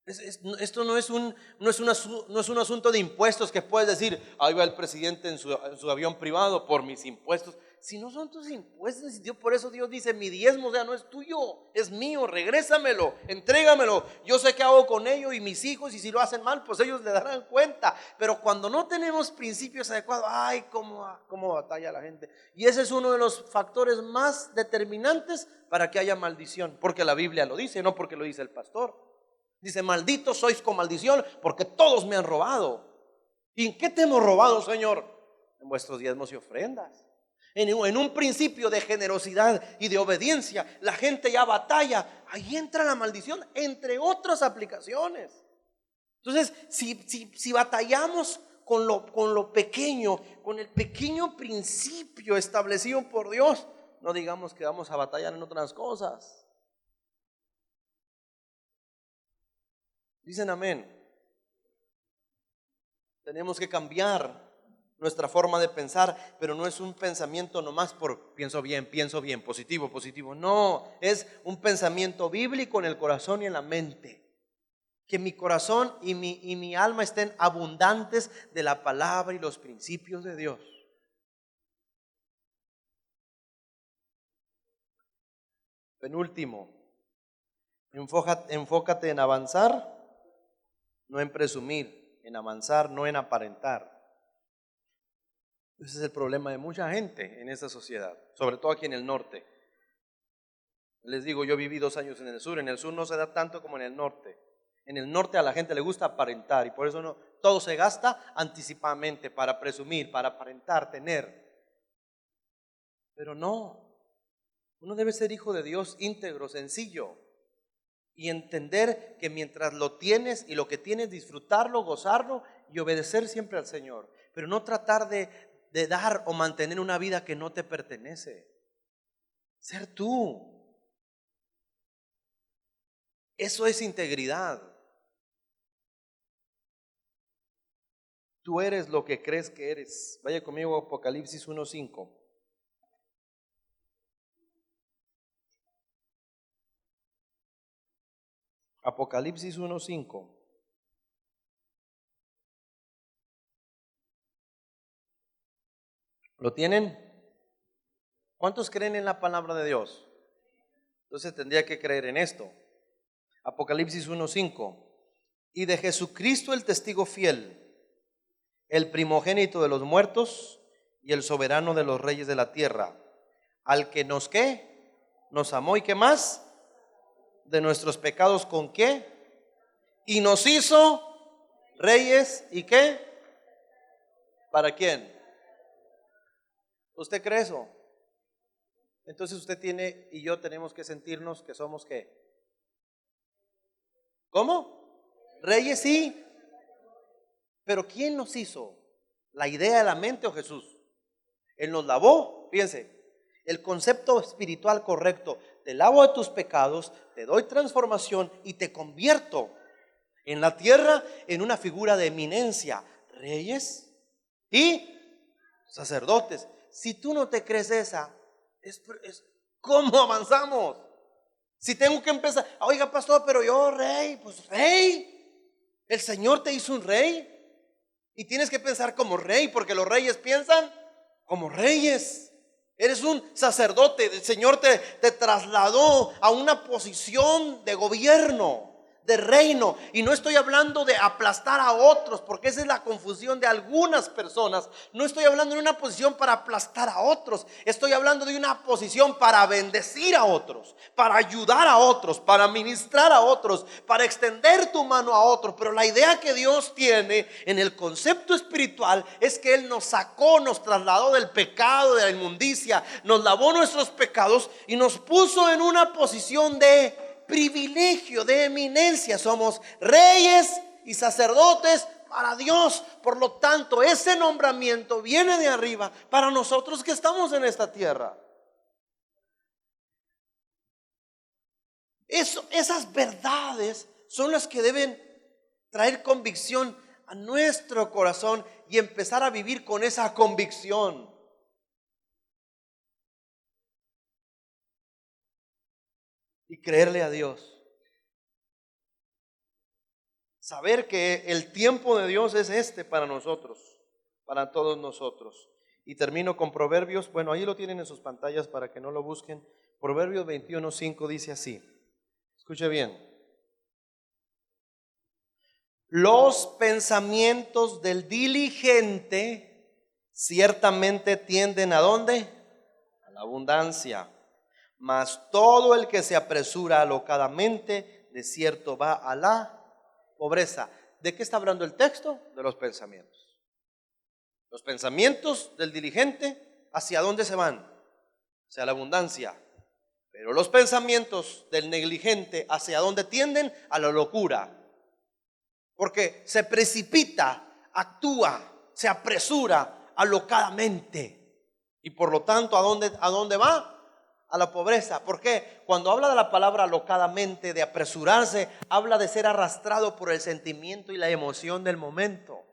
Esto no es un asunto de impuestos que puedes decir, ahí va el presidente en su avión privado por mis impuestos. si no son tus impuestos, por eso Dios dice, mi diezmo, o sea, no es tuyo, es mío, regrésamelo, entrégamelo. Yo sé qué hago con ello y mis hijos, y si lo hacen mal, pues ellos le darán cuenta. Pero cuando no tenemos principios adecuados, ay, cómo batalla la gente. Y ese es uno de los factores más determinantes para que haya maldición, porque la Biblia lo dice, no porque lo dice el pastor. Dice, malditos sois con maldición, porque todos me han robado. ¿Y en qué te hemos robado, Señor? En vuestros diezmos y ofrendas. En un principio de generosidad y de obediencia, la gente ya batalla. Ahí entra la maldición, entre otras aplicaciones. Entonces, si batallamos con lo pequeño, con el pequeño principio establecido por Dios, no digamos que vamos a batallar en otras cosas. Dicen amén. Tenemos que cambiar nuestra forma de pensar, pero no es un pensamiento nomás por pienso bien, positivo. No, es un pensamiento bíblico en el corazón y en la mente. Que mi corazón y mi alma estén abundantes de la palabra y los principios de Dios. Penúltimo, enfócate en avanzar, no en presumir, en avanzar, no en aparentar. Ese es el problema de mucha gente en esta sociedad, sobre todo aquí en el norte. Les digo, yo viví 2 años en el sur no se da tanto como en el norte. En el norte a la gente le gusta aparentar y por eso no, todo se gasta anticipadamente para presumir, para aparentar, tener. Pero no, uno debe ser hijo de Dios íntegro, sencillo y entender que mientras lo tienes y lo que tienes, disfrutarlo, gozarlo y obedecer siempre al Señor. Pero no tratar de dar o mantener una vida que no te pertenece. Ser tú. Eso es integridad. Tú eres lo que crees que eres. Vaya conmigo a Apocalipsis 1:5. Apocalipsis 1:5. ¿Lo tienen? ¿Cuántos creen en la palabra de Dios? Entonces tendría que creer en esto. Apocalipsis 1:5. Y de Jesucristo el testigo fiel, el primogénito de los muertos y el soberano de los reyes de la tierra, al que nos ¿qué? Nos amó y ¿qué más? De nuestros pecados ¿con qué? Y nos hizo reyes ¿y qué? ¿Para quién? ¿Usted cree eso? Entonces usted tiene y yo tenemos que sentirnos que somos ¿qué? ¿Cómo? Reyes sí. Pero ¿quién nos hizo? ¿La idea de la mente o Jesús? Él nos lavó, fíjense, el concepto espiritual correcto. Te lavo de tus pecados, te doy transformación y te convierto en la tierra en una figura de eminencia, reyes y sacerdotes. Si tú no te crees esa, ¿cómo avanzamos? Si tengo que empezar, oiga pastor, pero yo rey, pues rey, el Señor te hizo un rey y tienes que pensar como rey, porque los reyes piensan como reyes. Eres un sacerdote, el Señor te trasladó a una posición de gobierno, de reino. Y no estoy hablando de aplastar a otros, porque esa es la confusión de algunas personas. No estoy hablando de una posición para aplastar a otros. Estoy hablando de una posición para bendecir a otros, para ayudar a otros, para ministrar a otros, para extender tu mano a otros. Pero la idea que Dios tiene en el concepto espiritual es que Él nos sacó, nos trasladó del pecado, de la inmundicia, nos lavó nuestros pecados y nos puso en una posición de privilegio, de eminencia. Somos reyes y sacerdotes para Dios. Por lo tanto, ese nombramiento viene de arriba para nosotros que estamos en esta tierra. Esas verdades son las que deben traer convicción a nuestro corazón y empezar a vivir con esa convicción. Y creerle a Dios. Saber que el tiempo de Dios es este para nosotros, para todos nosotros. Y termino con Proverbios, bueno, ahí lo tienen en sus pantallas para que no lo busquen. Proverbios 21:5 dice así, escuche bien. Los pensamientos del diligente ciertamente tienden ¿a dónde? A la abundancia. Mas todo el que se apresura alocadamente, de cierto va a la pobreza. ¿De qué está hablando el texto? De los pensamientos. Los pensamientos del diligente, ¿hacia dónde se van? Hacia la abundancia. Pero los pensamientos del negligente, ¿hacia dónde tienden? A la locura. Porque se precipita, actúa, se apresura alocadamente. Y por lo tanto, ¿a dónde va? A la pobreza. ¿Por qué? Cuando habla de la palabra alocadamente, de apresurarse, habla de ser arrastrado por el sentimiento y la emoción del momento.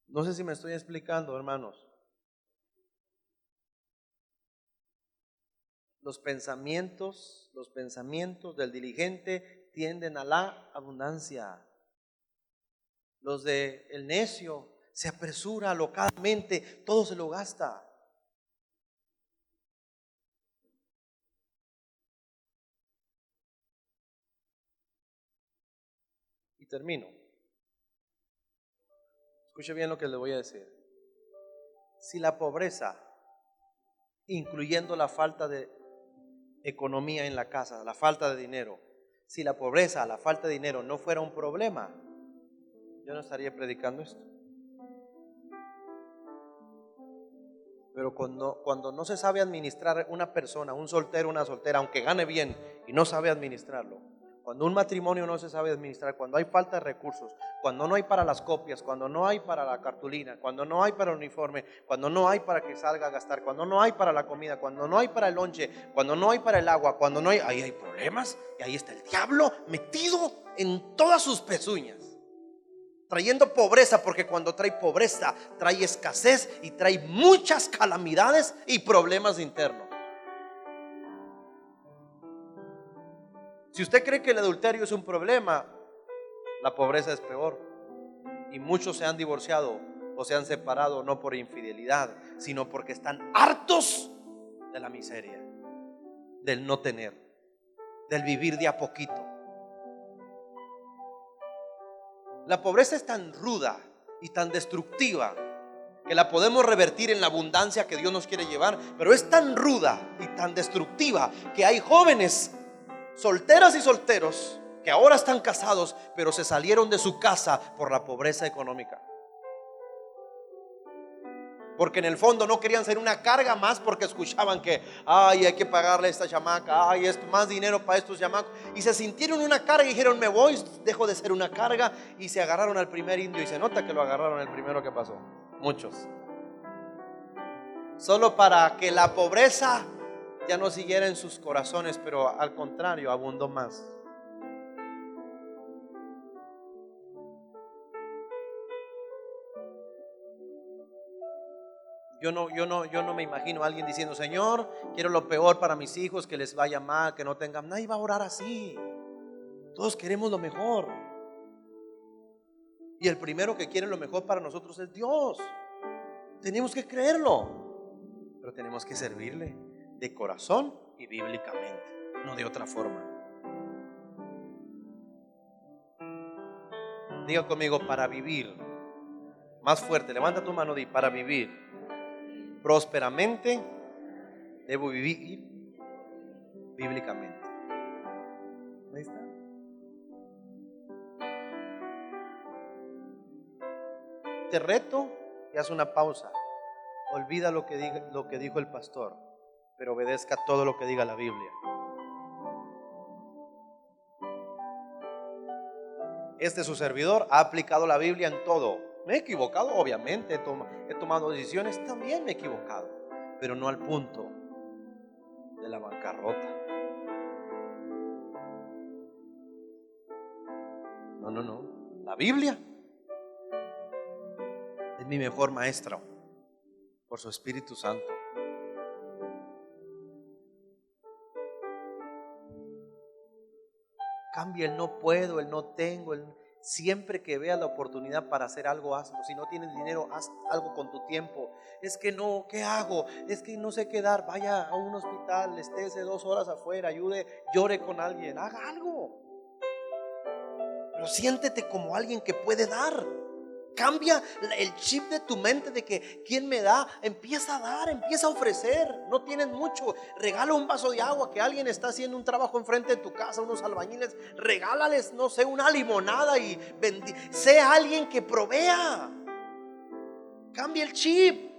No sé si me estoy explicando, hermanos. Los pensamientos del diligente tienden a la abundancia. Los del necio se apresura alocadamente, todo se lo gasta. Y termino. Escuche bien lo que le voy a decir. Si la pobreza, incluyendo la falta de economía en la casa, la falta de dinero, si la pobreza, la falta de dinero no fuera un problema, yo no estaría predicando esto. Pero cuando no se sabe administrar una persona, un soltero, una soltera, aunque gane bien y no sabe administrarlo, cuando un matrimonio no se sabe administrar, cuando hay falta de recursos, cuando no hay para las copias, cuando no hay para la cartulina, cuando no hay para el uniforme, cuando no hay para que salga a gastar, cuando no hay para la comida, cuando no hay para el lonche, cuando no hay para el agua, cuando no hay, ahí hay problemas y ahí está el diablo metido en todas sus pezuñas, trayendo pobreza, porque cuando trae pobreza trae escasez y trae muchas calamidades y problemas internos. Si usted cree que el adulterio es un problema, la pobreza es peor. Y muchos se han divorciado o se han separado no por infidelidad, sino porque están hartos de la miseria, del no tener, del vivir de a poquito. La pobreza es tan ruda y tan destructiva que la podemos revertir en la abundancia que Dios nos quiere llevar, pero es tan ruda y tan destructiva que hay jóvenes, solteras y solteros, que ahora están casados, pero se salieron de su casa por la pobreza económica. Porque en el fondo no querían ser una carga más, porque escuchaban que ay, hay que pagarle a esta chamaca, ay, esto, más dinero para estos chamacos. Y se sintieron una carga y dijeron, me voy, dejo de ser una carga. Y se agarraron al primer indio, y se nota que lo agarraron el primero que pasó. Muchos. Solo para que la pobreza ya no siguiera en sus corazones, pero al contrario, abundó más. Yo no me imagino a alguien diciendo, Señor, quiero lo peor para mis hijos, que les vaya mal, que no tengan. Nadie va a orar así. Todos queremos lo mejor. Y el primero que quiere lo mejor para nosotros es Dios. Tenemos que creerlo, pero tenemos que servirle de corazón y bíblicamente, no de otra forma. Diga conmigo, para vivir. Más fuerte, levanta tu mano y para vivir prósperamente debo vivir bíblicamente. Ahí está. Te reto y haz una pausa. Olvida lo que dijo el pastor, pero obedezca todo lo que diga la Biblia. Este su servidor ha aplicado la Biblia en todo. Me he equivocado, obviamente, he tomado decisiones, también me he equivocado, pero no al punto de la bancarrota. No. La Biblia es mi mejor maestro por su Espíritu Santo. Cambia el no puedo, el no tengo. Siempre que veas la oportunidad para hacer algo, hazlo. Si no tienes dinero, haz algo con tu tiempo. Es que no, ¿qué hago? Es que no sé qué dar. Vaya a un hospital, estése 2 horas afuera, ayude, llore con alguien, haga algo. Pero siéntete como alguien que puede dar. Cambia el chip de tu mente de que ¿quién me da? Empieza a dar, empieza a ofrecer. No tienes mucho, regala un vaso de agua, que alguien está haciendo un trabajo enfrente de tu casa, unos albañiles, regálales, no sé, una limonada y sé alguien que provea. Cambia el chip.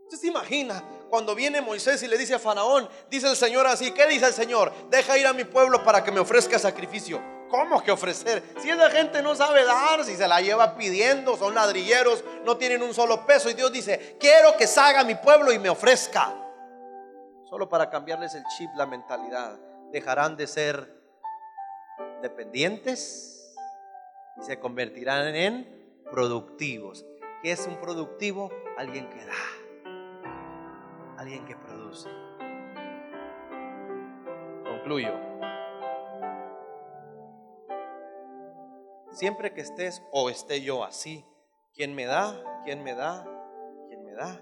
¿Usted se imagina cuando viene Moisés y le dice a Faraón, dice el Señor así, ¿qué dice el Señor? Deja ir a mi pueblo para que me ofrezca sacrificio. ¿Cómo que ofrecer? Si esa gente no sabe dar, si se la lleva pidiendo, son ladrilleros, no tienen un solo peso. Y Dios dice, quiero que salga mi pueblo y me ofrezca. Solo para cambiarles el chip, la mentalidad. Dejarán de ser dependientes y se convertirán en productivos. ¿Qué es un productivo? Alguien que da, alguien que produce. Concluyo. Siempre que estés o esté yo así, ¿quién me da? ¿Quién me da? ¿Quién me da?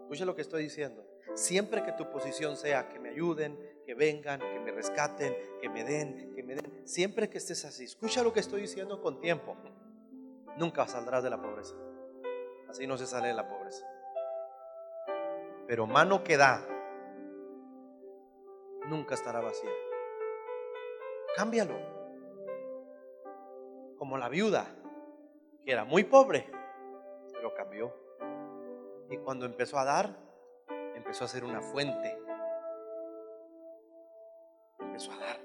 Escucha lo que estoy diciendo. Siempre que tu posición sea que me ayuden, que vengan, que me rescaten, que me den, que me den. Siempre que estés así, escucha lo que estoy diciendo con tiempo. Nunca saldrás de la pobreza. Así no se sale de la pobreza. Pero mano que da nunca estará vacía. Cámbialo. Como la viuda, que era muy pobre, pero cambió. Y cuando empezó a dar, empezó a ser una fuente. Empezó a dar.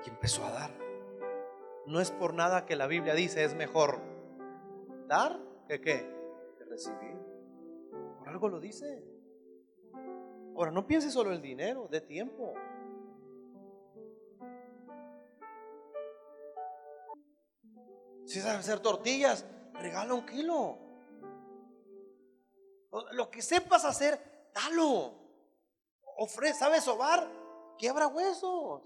Y empezó a dar. No es por nada que la Biblia dice es mejor dar que ¿qué? Que recibir. Por algo lo dice. Ahora, no piense solo en el dinero, de tiempo. Si sabes hacer tortillas, regala 1 kilo. Lo que sepas hacer, dalo. Ofrece, ¿sabes sobar? Quiebra huesos.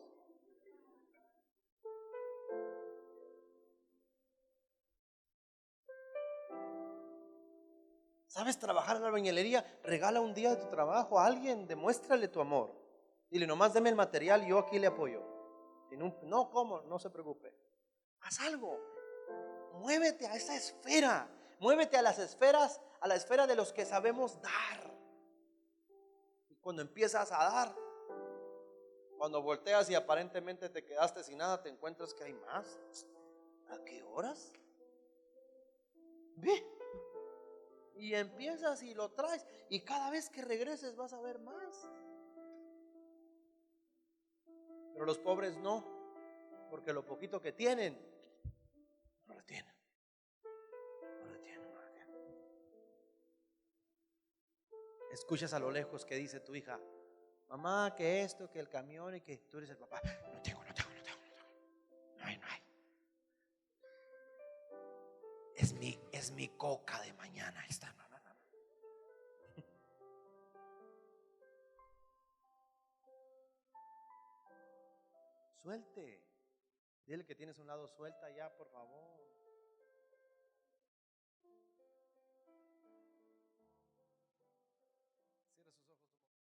¿Sabes trabajar en la albañilería? Regala un día de tu trabajo a alguien, demuéstrale tu amor. Dile, nomás deme el material y yo aquí le apoyo. No, ¿cómo? No se preocupe. Haz algo. Muévete a esa esfera. Muévete a las esferas, a la esfera de los que sabemos dar. Y cuando empiezas a dar, cuando volteas y aparentemente te quedaste sin nada, te encuentras que hay más. ¿A qué horas? Ve. Y empiezas y lo traes. Y cada vez que regreses vas a ver más. Pero los pobres no. Porque lo poquito que tienen, no lo tienen. No lo tienen, no lo tienen. Escuchas a lo lejos que dice tu hija, mamá, que esto, que el camión, y que tú eres el papá. No tengo. No hay. Es mi coca de mañana. Ahí está. No. Suelte. Dile que tienes un lado, suelta ya, por favor.